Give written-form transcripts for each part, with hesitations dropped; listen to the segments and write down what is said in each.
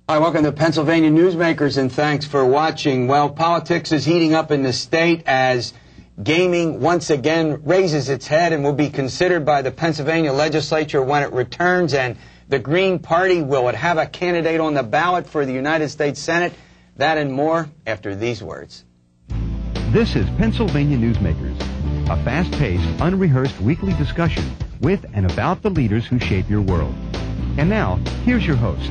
Hi, welcome to Pennsylvania Newsmakers, and thanks for watching. Well, politics is heating up in the state as gaming once again raises its head and will be considered by the Pennsylvania legislature when it returns. And the Green Party, will it have a candidate on the ballot for the United States Senate? That and more after these words. This is Pennsylvania Newsmakers, a fast-paced, unrehearsed weekly discussion with and about the leaders who shape your world. And now, here's your host.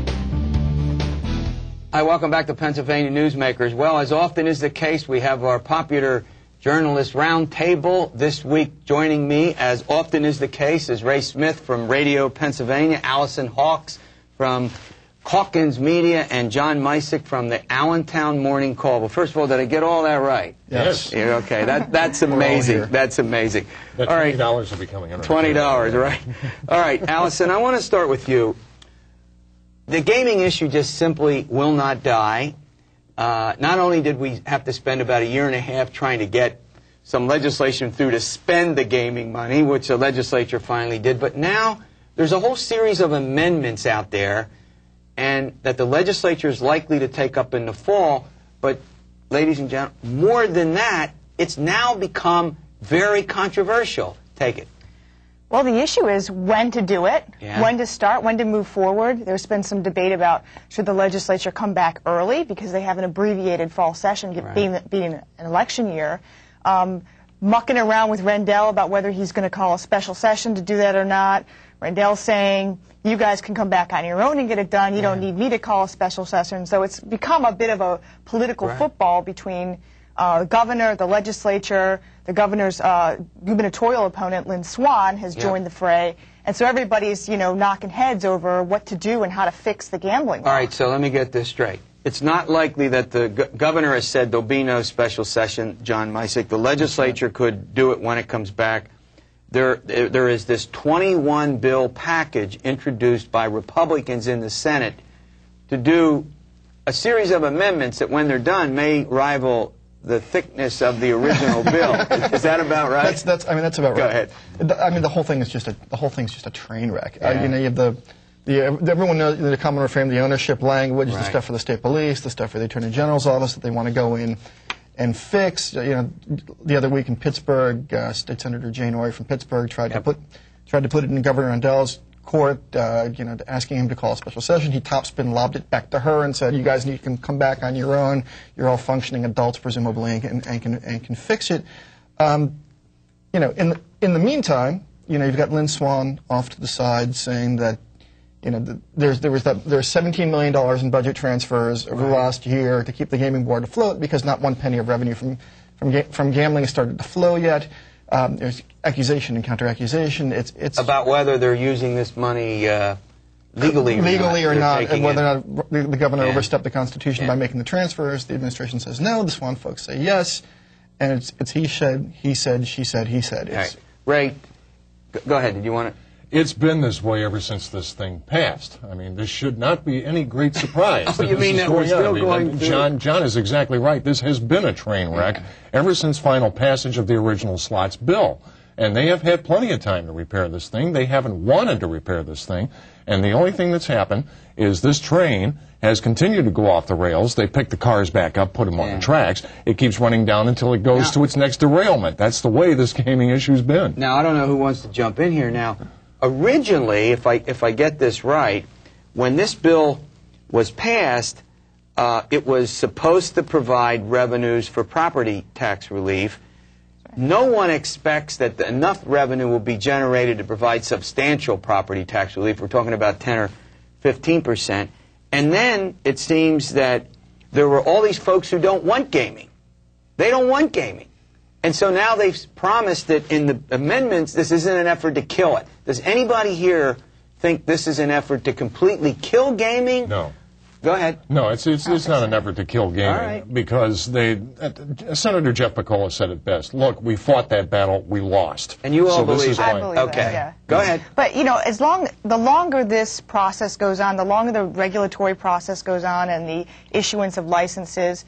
Hi, welcome back to Pennsylvania Newsmakers. Well, as often is the case, we have our popular journalist roundtable. This week, joining me, as often is the case, is Ray Smith from Radio Pennsylvania, Alison Hawks from Calkins Media, and John Micek from the Allentown Morning Call. Well, first of all, did I get all that right? Yes. Yeah, okay, that's amazing. That's amazing. That $20 will be coming in. $20, right? All right, Alison, I want to start with you. The gaming issue just simply will not die. Not only did we have to spend about a year and a half trying to get some legislation through to spend the gaming money, which the legislature finally did, but now there's a whole series of amendments out there and that the legislature is likely to take up in the fall. But, ladies and gentlemen, more than that, it's now become very controversial. Take it. Well, the issue is when to do it, when to start, when to move forward. There's been some debate about should the legislature come back early because they have an abbreviated fall session, being an election year. Mucking around with Rendell about whether he's going to call a special session to do that or not. Rendell saying, you guys can come back on your own and get it done. You don't need me to call a special session. So it's become a bit of a political football between the governor, the legislature. The governor's gubernatorial opponent, Swann, has joined the fray. And so everybody's, knocking heads over what to do and how to fix the gambling law. All right, so let me get this straight. It's not likely that the governor has said there'll be no special session, John Micek. The legislature could do it when it comes back. There is this 21-bill package introduced by Republicans in the Senate to do a series of amendments that, when they're done, may rival the thickness of the original bill. Is that about right? That's about right. Go ahead. I mean, the whole thing's just a train wreck. You have everyone knows the common refrain, the ownership language, the stuff for the state police, the stuff for the attorney general's office that they want to go in and fix. The other week in Pittsburgh, State Senator Jane Ory from Pittsburgh tried to put it in Governor Rendell's court, asking him to call a special session. He topspin lobbed it back to her and said, "You guys can come back on your own. You're all functioning adults, presumably, and can fix it." In the meantime, you've got Lynn Swann off to the side saying that there's $17 million in budget transfers over the last year to keep the gaming board afloat because not one penny of revenue from gambling has started to flow yet. There's accusation and counter-accusation. It's about whether they're using this money legally or not, and whether or not the governor overstepped the Constitution by making the transfers. The administration says no. The Swann folks say yes, and it's he said, she said, he said. Right. Ray, go ahead. Did you want to? It's been this way ever since this thing passed. I mean, this should not be any great surprise. You mean that we're still going through? John is exactly right. This has been a train wreck ever since final passage of the original slots bill. And they have had plenty of time to repair this thing. They haven't wanted to repair this thing. And the only thing that's happened is this train has continued to go off the rails. They pick the cars back up, put them on the tracks. It keeps running down until it goes to its next derailment. That's the way this gaming issue's been. Now, I don't know who wants to jump in here now. Originally, if I get this right, when this bill was passed, it was supposed to provide revenues for property tax relief. No one expects that enough revenue will be generated to provide substantial property tax relief. We're talking about 10 or 15%. And then it seems that there were all these folks who don't want gaming. They don't want gaming. And so now they've promised that in the amendments, this isn't an effort to kill it. Does anybody here think this is an effort to completely kill gaming? No. Go ahead. No, it's not an effort to kill gaming because Senator Jeff Picola said it best. Look, we fought that battle, we lost. And you all believe that? I believe that, yeah. Go ahead. But, the longer this process goes on, the longer the regulatory process goes on and the issuance of licenses,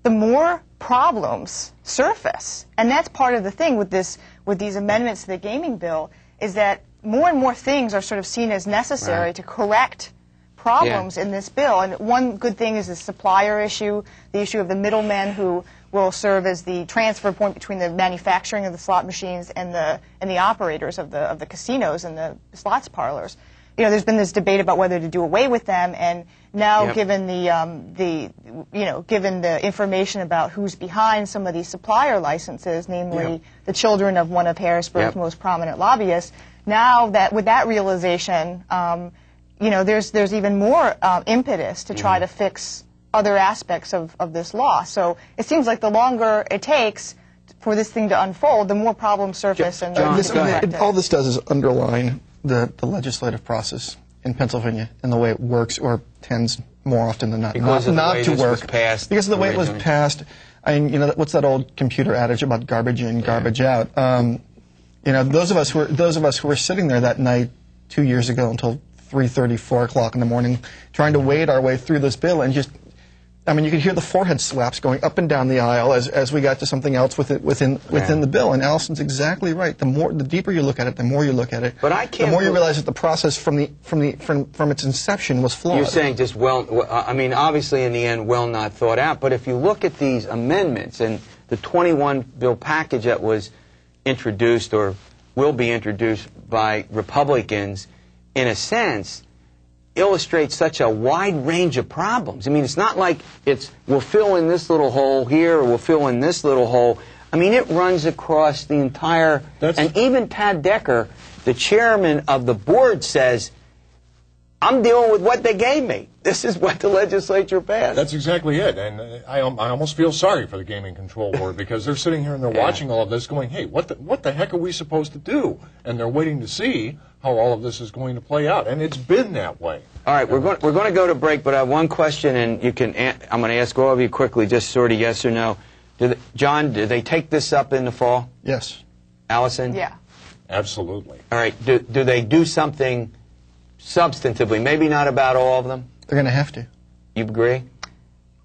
the more problems surface. And that's part of the thing with these amendments to the gaming bill is that more and more things are sort of seen as necessary to correct problems in this bill. And one good thing is the supplier issue, the issue of the middlemen who will serve as the transfer point between the manufacturing of the slot machines and the operators of the casinos and the slots parlors. You know, there's been this debate about whether to do away with them, and now given the given the information about who's behind some of these supplier licenses, namely the children of one of Harrisburg's most prominent lobbyists, now that with that realization, you know, there's even more impetus to try to fix other aspects of this law. So it seems like the longer it takes for this thing to unfold, the more problems surface. All this does is underline the legislative process in Pennsylvania and the way it works, or tends more often than not to work. Because of the way it was passed. I mean, you know, what's that old computer adage about garbage in, garbage out? You know, those of us who were sitting there that night 2 years ago until 3:30, 4 o'clock in the morning, trying to wade our way through this bill, and just, I mean, you could hear the forehead slaps going up and down the aisle as we got to something else within the bill. And Alison's exactly right. The deeper you look at it, the more you look at it, the more you realize that the process from its inception was flawed. You're saying just I mean, obviously in the end, well not thought out. But if you look at these amendments and the 21 bill package that was introduced or will be introduced by Republicans, in a sense, illustrates such a wide range of problems. I mean, it's not like we'll fill in this little hole here or we'll fill in this little hole. I mean, it runs across the entire, and even Tad Decker, the chairman of the board, says, I'm dealing with what they gave me. This is what the legislature passed. That's exactly it. And I almost feel sorry for the Gaming Control Board, because they're sitting here and they're watching all of this going, hey, what the heck are we supposed to do? And they're waiting to see how all of this is going to play out. And it's been that way. All right, we're going to go to break, but I have one question, and I'm going to ask all of you quickly, just sort of yes or no. John, do they take this up in the fall? Yes. Allison? Yeah. Absolutely. All right, do they do something substantively, maybe not about all of them? They're going to have to. You agree?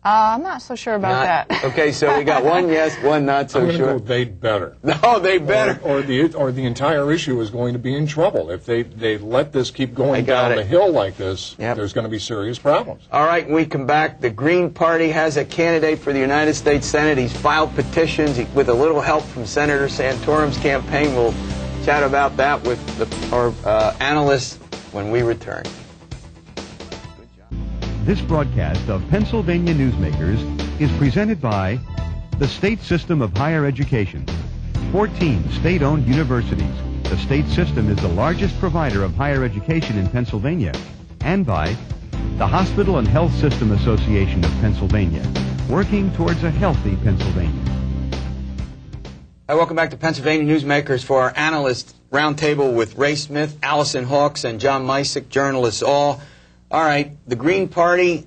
I'm not so sure about that. Okay, so we got one yes, one not so I'm sure. Go, they'd better. No, they better. Or the entire issue is going to be in trouble. If they let this keep going down the hill like this, there's going to be serious problems. All right, when we come back, the Green Party has a candidate for the United States Senate. He's filed petitions with a little help from Senator Santorum's campaign. We'll chat about that with our analysts when we return. This broadcast of Pennsylvania Newsmakers is presented by the State System of Higher Education, 14 state-owned universities. The state system is the largest provider of higher education in Pennsylvania, and by the Hospital and Health System Association of Pennsylvania, working towards a healthy Pennsylvania. Hi, welcome back to Pennsylvania Newsmakers for our analyst roundtable with Ray Smith, Alison Hawks, and John Micek, journalists all. All right, the Green Party,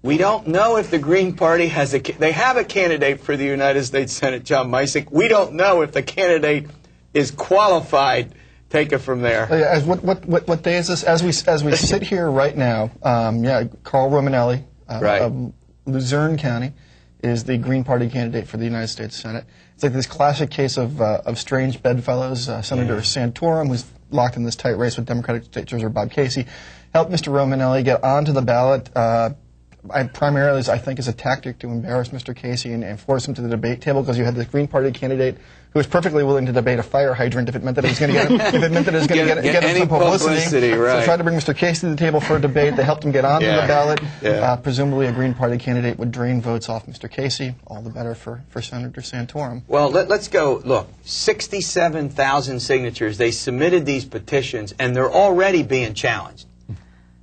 we don't know if the Green Party they have a candidate for the United States Senate, John Micek. We don't know if the candidate is qualified. Take it from there. What day is this? As we sit here right now, Carl Romanelli of Luzerne County is the Green Party candidate for the United States Senate. It's like this classic case of strange bedfellows. Senator Santorum, who's locked in this tight race with Democratic State Treasurer Bob Casey, helped Mr. Romanelli get onto the ballot, primarily, I think, as a tactic to embarrass Mr. Casey and force him to the debate table, because you had the Green Party candidate who was perfectly willing to debate a fire hydrant if it meant that it was going to get him some publicity. Right. So tried to bring Mr. Casey to the table for a debate. They helped him get onto the ballot. Presumably a Green Party candidate would drain votes off Mr. Casey. All the better for Senator Santorum. Well, let's go. Look, 67,000 signatures. They submitted these petitions, and they're already being challenged.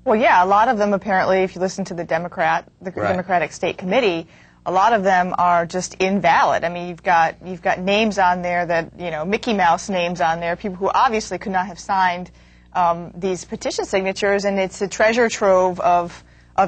Well, yeah, a lot of them apparently, if you listen to the Democratic State Committee, a lot of them are just invalid. I mean, you've got names on there that, you know, Mickey Mouse names on there, people who obviously could not have signed these petition signatures, and it's a treasure trove of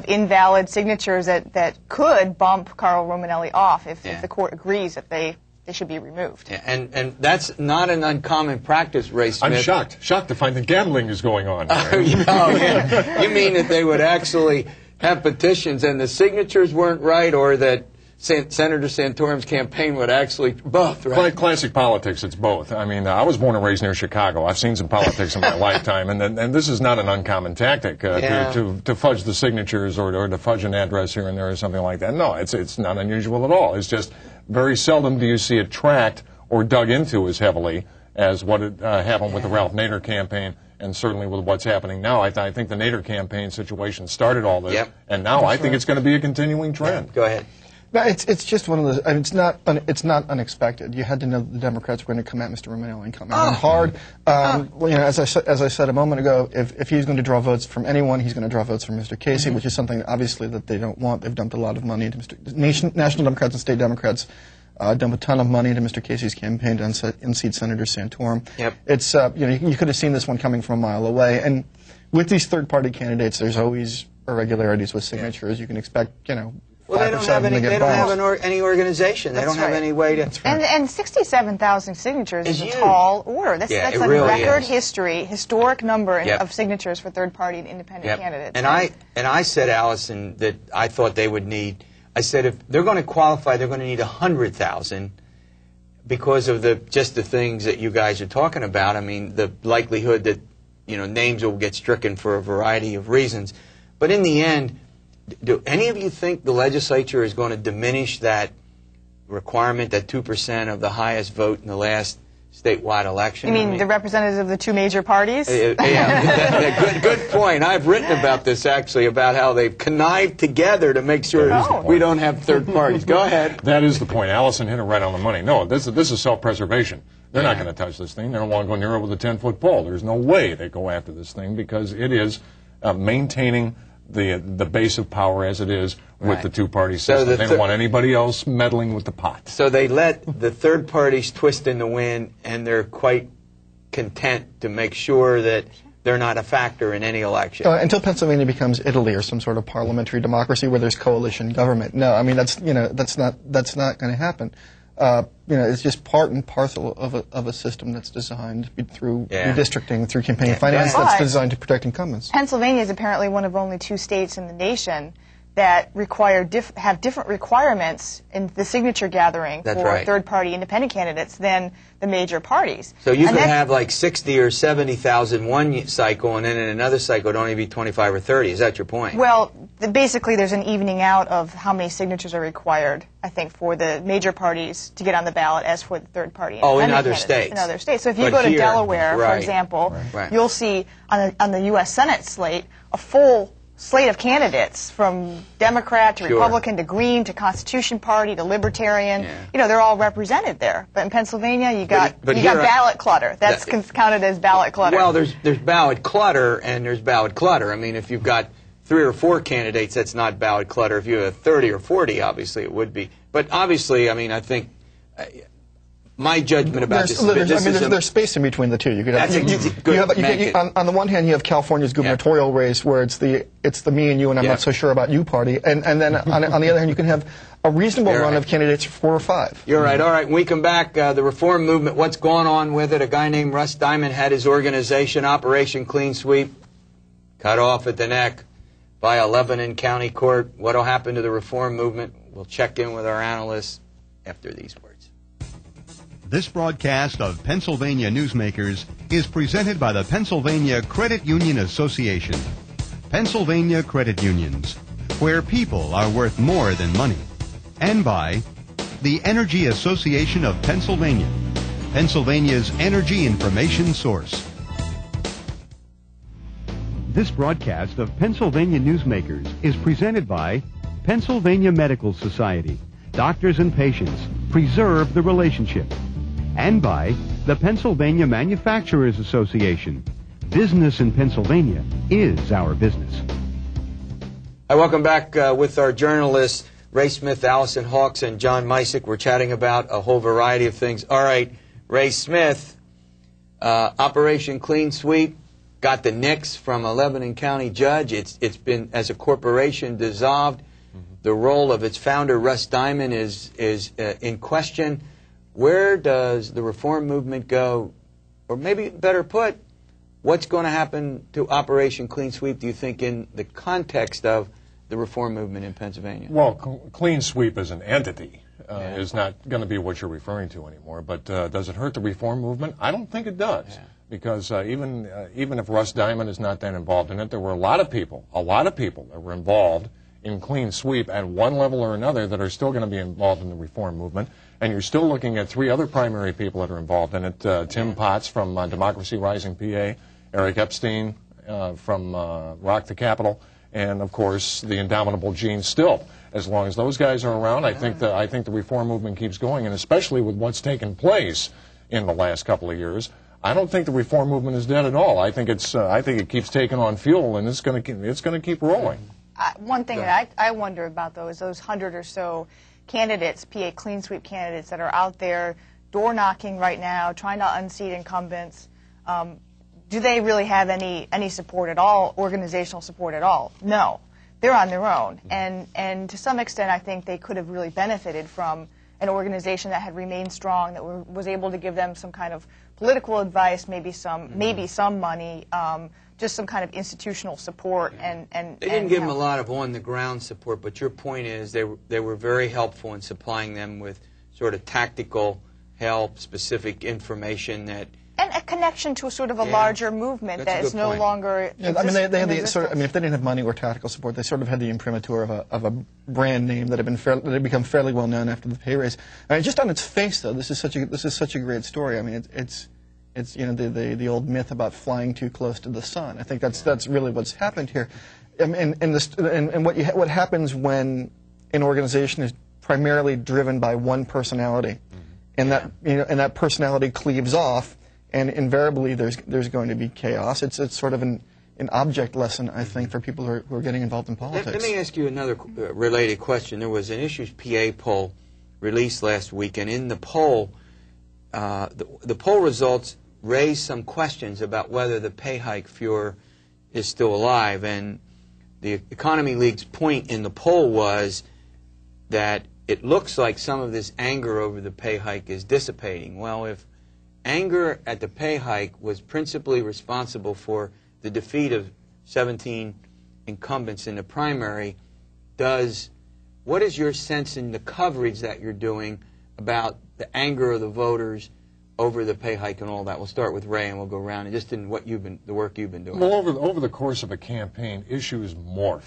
invalid signatures that could bump Carl Romanelli off if the court agrees that they should be removed. Yeah, and that's not an uncommon practice, Ray Smith. I'm shocked to find that gambling is going on. You mean that they would actually have petitions and the signatures weren't right, or that Senator Santorum's campaign would actually both, right? Classic politics, it's both. I mean, I was born and raised near Chicago. I've seen some politics in my lifetime, and this is not an uncommon tactic to fudge the signatures or to fudge an address here and there or something like that. No, it's not unusual at all. It's just very seldom do you see it tracked or dug into as heavily as what happened with the Ralph Nader campaign, and certainly with what's happening now. I think the Nader campaign situation started all this, and now I think it's going to be a continuing trend. Go ahead. No, it's just one of those. I mean, it's not unexpected. You had to know that the Democrats were going to come at Mr. Rendell and come at him hard. Well, you know, as I said a moment ago, if he's going to draw votes from anyone, he's going to draw votes from Mr. Casey, which is something obviously that they don't want. They've dumped a lot of money into National Democrats and state Democrats. Dump a ton of money into Mr. Casey's campaign to unseat Senator Santorum. Yep. It's you know, you could have seen this one coming from a mile away. And with these third-party candidates, there's always irregularities with signatures. You can expect, you know. Well, they don't have any organization. They don't have any way to. And 67,000 signatures is a tall order. That's a really record historic number of signatures for third-party and independent candidates. And I said, Alison, that I thought they would need. I said if they're going to qualify, they're going to need 100,000 because of the things that you guys are talking about. I mean, the likelihood that names will get stricken for a variety of reasons. But in the end, do any of you think the legislature is going to diminish that requirement, that 2% of the highest vote in the last statewide election? You mean the representatives of the two major parties? Yeah, good point. I've written about this, actually, about how they've connived together to make sure we don't have third parties. Go ahead. That is the point. Allison hit it right on the money. No, this is self-preservation. They're not going to touch this thing. They don't want to go near it with a 10-foot pole. There's no way they go after this thing because it is maintaining the base of power as it is with the two-party system. So they don't want anybody else meddling with the pot. So they let the third parties twist in the wind, and they're quite content to make sure that they're not a factor in any election. Until Pennsylvania becomes Italy or some sort of parliamentary democracy where there's coalition government. No, I mean that's not going to happen. It's just part and parcel of a system that's designed through redistricting, through campaign finance, that's designed to protect incumbents. Pennsylvania is apparently one of only 2 states in the nation that have different requirements in the signature gathering for third-party independent candidates than the major parties. So you could have like 60 or 70,000 one cycle, and then in another cycle it would only be 25 or 30. Is that your point? Well, basically there's an evening out of how many signatures are required, I think, for the major parties to get on the ballot as for the third-party independent in other candidates. states. In other states. So if you go to Delaware, for example, you'll see on the U.S. Senate slate a full slate of candidates from Democrat to Republican to Green to Constitution Party to Libertarian. They're all represented there. But in Pennsylvania, you got ballot clutter. That's counted as ballot clutter. Well, there's ballot clutter and there's ballot clutter. I mean, if you've got 3 or 4 candidates, that's not ballot clutter. If you have 30 or 40, obviously it would be. But obviously, I mean, I think my judgment about there's space in between the two. You could have, on the one hand, you have California's gubernatorial race, where it's the me and you and I'm not so sure about you party, and then on the other hand, you can have a reasonable run of candidates for 4 or 5. You're right. All right. When we come back, the reform movement. What's going on with it? A guy named Russ Diamond had his organization, Operation Clean Sweep, cut off at the neck by a Lebanon County court. What'll happen to the reform movement? We'll check in with our analysts after these words. This broadcast of Pennsylvania Newsmakers is presented by the Pennsylvania Credit Union Association. Pennsylvania Credit Unions, where people are worth more than money. And by the Energy Association of Pennsylvania, Pennsylvania's energy information source. This broadcast of Pennsylvania Newsmakers is presented by Pennsylvania Medical Society. Doctors and patients, preserve the relationship. And by the Pennsylvania Manufacturers Association. Business in Pennsylvania is our business. Hi, welcome back with our journalists, Ray Smith, Alison Hawks, and John Micek. We're chatting about a whole variety of things. All right, Ray Smith, Operation Clean Sweep, got the nix from a Lebanon County judge. It's been, as a corporation, dissolved. The role of its founder, Russ Diamond, is in question. Where does the reform movement go? Or maybe better put, what's going to happen to Operation Clean Sweep, do you think, in the context of the the reform movement in Pennsylvania? Well, clean sweep as an entity is not going to be what you're referring to anymore. But does it hurt the reform movement? I don't think it does. Yeah. Because even if Russ Diamond is not that involved in it, there were a lot of people that were involved in clean sweep at one level or another that are still going to be involved in the reform movement. And you're still looking at 3 other primary people that are involved in it. Tim Potts from Democracy Rising PA, Eric Epstein from Rock the Capitol, and of course the indomitable Gene Still. As long as those guys are around, I think the reform movement keeps going, and especially with what's taken place in the last couple of years, I don't think the reform movement is dead at all. I think it keeps taking on fuel, and it's going to keep rolling. One thing that I wonder about, though, is those 100 or so candidates, PA clean sweep candidates that are out there door knocking right now, trying to unseat incumbents. Do they really have any support at all, organizational support at all? No. They're on their own. And to some extent, I think they could have really benefited from an organization that had remained strong, that was able to give them some kind of political advice, maybe some money, just some kind of institutional support. And they didn't give them a lot of on-the-ground support, but your point is they were very helpful in supplying them with sort of tactical help, specific information that. And a connection to a sort of a larger movement that is no longer. Yeah, I mean, they had the sort of, I mean, if they didn't have money or tactical support, they sort of had the imprimatur of a brand name that had become fairly well known after the pay raise. I mean, just on its face, though, this is such a great story. I mean, it's you know the old myth about flying too close to the sun. I think that's really what's happened here. And what happens when an organization is primarily driven by one personality, and that personality cleaves off. And invariably, there's going to be chaos. It's sort of an object lesson, I think, for people who are getting involved in politics. Let me ask you another related question. There was an Issues PA poll released last week, and in the poll, the poll results raised some questions about whether the pay hike furor is still alive. And the Economy League's point in the poll was that it looks like some of this anger over the pay hike is dissipating. Well, if anger at the pay hike was principally responsible for the defeat of 17 incumbents in the primary, what is your sense in the coverage that you're doing about the anger of the voters over the pay hike and all that? We'll start with Ray and we'll go around, and just in the work you've been doing. Well, over the course of a campaign, issues morph.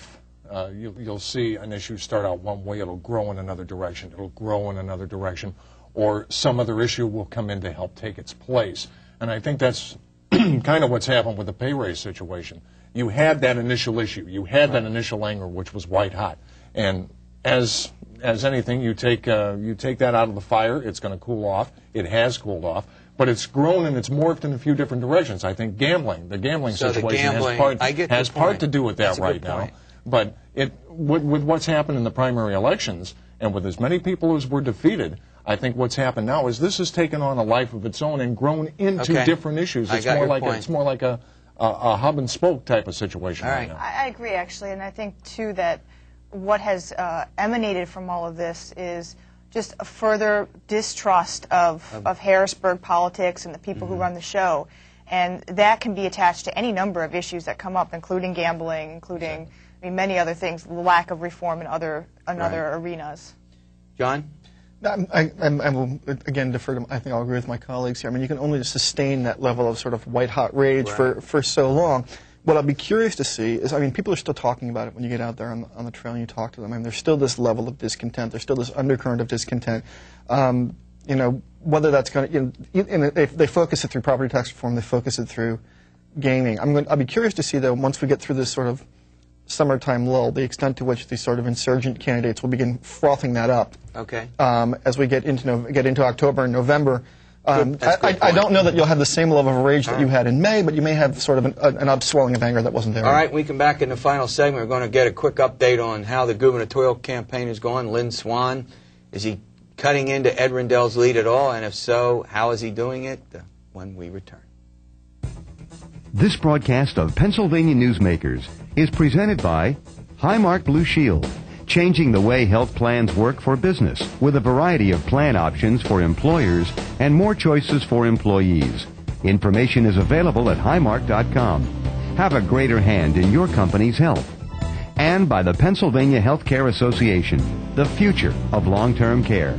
You'll see an issue start out one way, it'll grow in another direction, it'll grow in another direction, or some other issue will come in to help take its place. And I think that's kind of what's happened with the pay raise situation. You had that initial issue. You had that initial anger, which was white hot. And as anything, you take that out of the fire, it's going to cool off. It has cooled off. But it's grown and it's morphed in a few different directions. I think the gambling situation has part to do with that right now. But with what's happened in the primary elections, and with as many people as were defeated, I think what's happened now is this has taken on a life of its own and grown into different issues. It's more like a hub and spoke type of situation right now. I agree, actually, and I think too that what has emanated from all of this is just a further distrust of Harrisburg politics and the people who run the show, and that can be attached to any number of issues that come up, including gambling, including many other things, the lack of reform in other arenas. John? I will again defer to. I think I'll agree with my colleagues here. I mean, you can only sustain that level of sort of white-hot rage for so long. What I'll be curious to see is, I mean, people are still talking about it when you get out there on the trail and you talk to them. I mean, there's still this level of discontent. There's still this undercurrent of discontent. You know, whether that's going to, if they focus it through property tax reform, they focus it through gaming. I'll be curious to see, though, once we get through this sort of summertime lull, the extent to which these sort of insurgent candidates will begin frothing that up. Okay. As we get into October and November. I don't know that you'll have the same level of rage that you had in May, but you may have sort of an upswelling of anger that wasn't there. All right, we come back in the final segment. We're going to get a quick update on how the gubernatorial campaign is going. Lynn Swann, is he cutting into Ed Rendell's lead at all? And if so, how is he doing it? When we return. This broadcast of Pennsylvania Newsmakers is presented by Highmark Blue Shield, changing the way health plans work for business with a variety of plan options for employers and more choices for employees. Information is available at highmark.com. Have a greater hand in your company's health. and by the Pennsylvania Healthcare Association, the future of long-term care.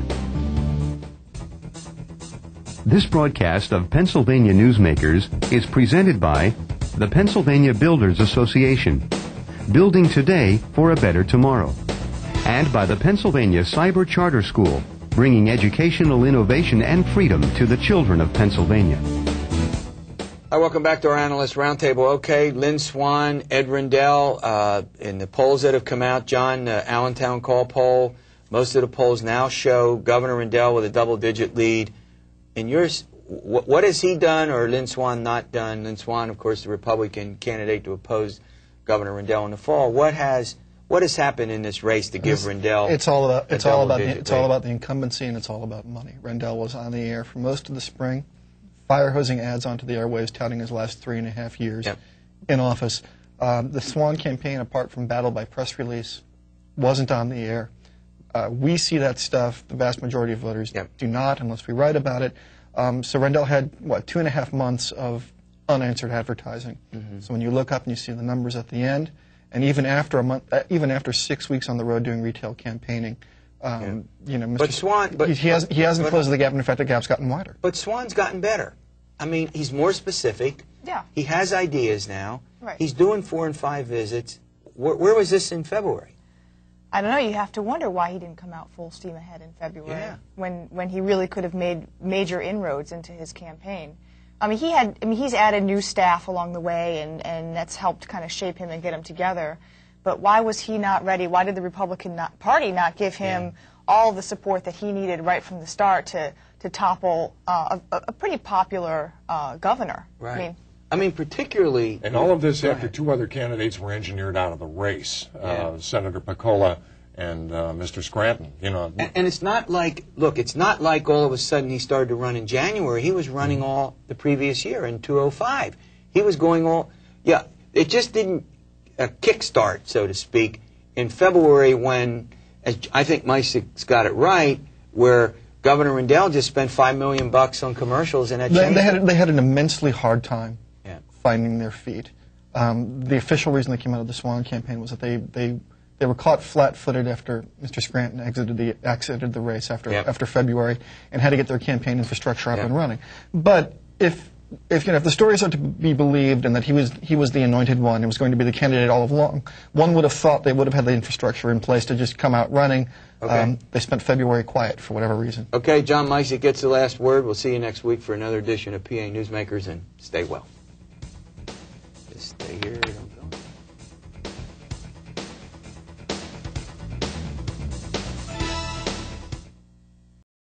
This broadcast of Pennsylvania Newsmakers is presented by the Pennsylvania Builders Association, building today for a better tomorrow, and by the Pennsylvania Cyber Charter School, bringing educational innovation and freedom to the children of Pennsylvania. Hi, welcome back to our Analyst Roundtable. Okay, Lynn Swann, Ed Rendell, in the polls that have come out, John, Allentown Call poll, most of the polls now show Governor Rendell with a double-digit lead. In yours, what has he done or Lynn Swann not done? Lynn Swann, of course, the Republican candidate to oppose Governor Rendell in the fall. What has happened in this race to give Rendell? It's all about the incumbency, and it's all about money. Rendell was on the air for most of the spring, fire hosing ads onto the airwaves, touting his last 3.5 years in office. The Swann campaign, apart from battle by press release, wasn't on the air. We see that stuff. The vast majority of voters do not, unless we write about it. So Rendell had, 2.5 months of unanswered advertising. So when you look up and you see the numbers at the end, and even after a month, even after 6 weeks on the road doing retail campaigning, But Swann, he hasn't closed the gap. In fact, the gap's gotten wider. But Swann's gotten better. I mean, he's more specific. Yeah. He has ideas now. Right. He's doing 4 and 5 visits. Where was this in February? I don't know. You have to wonder why he didn't come out full steam ahead in February, when he really could have made major inroads into his campaign. I mean, he's added new staff along the way, and that's helped kind of shape him and get him together. But why was he not ready? Why did the Republican Party not give him all the support that he needed right from the start to topple a pretty popular governor? Right. I mean, particularly... And all of this after 2 other candidates were engineered out of the race, Senator Piccola and Mr. Scranton. And it's not like, look, it's not like all of a sudden he started to run in January. He was running all the previous year in 2005. He was going all... Yeah, it just didn't kickstart, so to speak, in February when, as I think Micek's got it right, where Governor Rendell just spent $5 million on commercials, and that changed. They had an immensely hard time finding their feet. The official reason they came out of the Swann campaign was that they were caught flat-footed after Mr. Scranton exited the race after February and had to get their campaign infrastructure up and running. But if the stories are to be believed and that he was the anointed one and was going to be the candidate all along, one would have thought they would have had the infrastructure in place to just come out running. They spent February quiet for whatever reason. Okay, John Micek gets the last word. We'll see you next week for another edition of PA Newsmakers, and stay well. Just stay here.